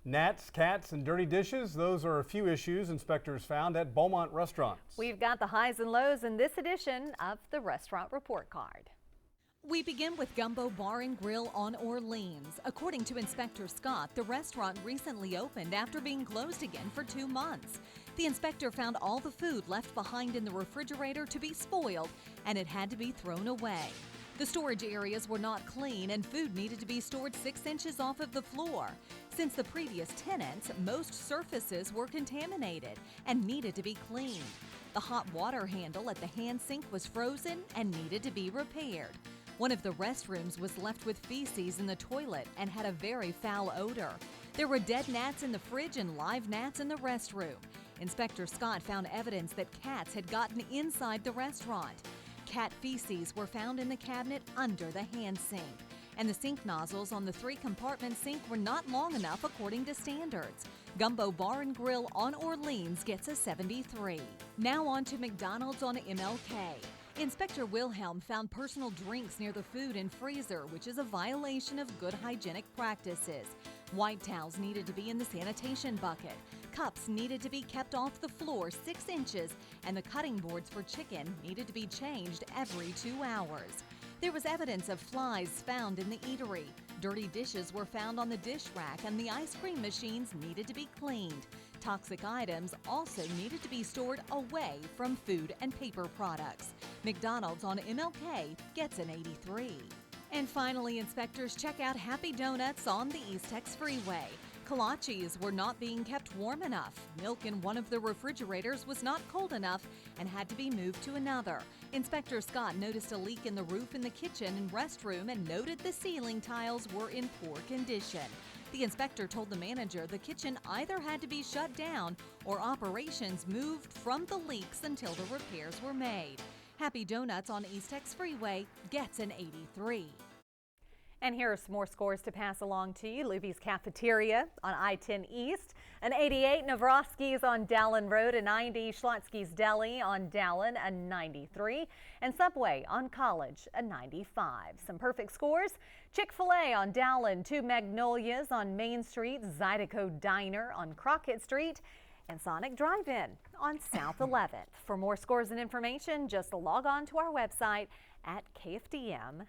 Gnats, cats, and dirty dishes, those are a few issues inspectors found at Beaumont restaurants. We've got the highs and lows in this edition of the Restaurant Report Card. We begin with Gumbo Bar and Grill on Orleans. According to Inspector Scott, the restaurant recently opened after being closed again for 2 months. The inspector found all the food left behind in the refrigerator to be spoiled, and it had to be thrown away. The storage areas were not clean and food needed to be stored 6 inches off of the floor. Since the previous tenants, most surfaces were contaminated and needed to be cleaned. The hot water handle at the hand sink was frozen and needed to be repaired. One of the restrooms was left with feces in the toilet and had a very foul odor. There were dead gnats in the fridge and live gnats in the restroom. Inspector Scott found evidence that cats had gotten inside the restaurant. Cat feces were found in the cabinet under the hand sink. And the sink nozzles on the 3-compartment sink were not long enough according to standards. Gumbo Bar and Grill on Orleans gets a 73. Now on to McDonald's on MLK. Inspector Wilhelm found personal drinks near the food and freezer, which is a violation of good hygienic practices. White towels needed to be in the sanitation bucket. Cups needed to be kept off the floor 6 inches, and the cutting boards for chicken needed to be changed every 2 hours. There was evidence of flies found in the eatery. Dirty dishes were found on the dish rack, and the ice cream machines needed to be cleaned. Toxic items also needed to be stored away from food and paper products. McDonald's on MLK gets an 83. And finally, inspectors check out Happy Donuts on the East Tex Freeway. Kolaches were not being kept warm enough. Milk in one of the refrigerators was not cold enough and had to be moved to another. Inspector Scott noticed a leak in the roof in the kitchen and restroom and noted the ceiling tiles were in poor condition. The inspector told the manager the kitchen either had to be shut down or operations moved from the leaks until the repairs were made. Happy Donuts on East Tex Freeway gets an 83. And here are some more scores to pass along to you. Luby's Cafeteria on I-10 East, an 88. Navroski's on Dallin Road, a 90. Schlotsky's Deli on Dallin, a 93. And Subway on College, a 95. Some perfect scores: Chick-fil-A on Dallin, 2 Magnolias on Main Street, Zydeco Diner on Crockett Street, and Sonic Drive-In on South 11th. For more scores and information, just log on to our website at kfdm.com.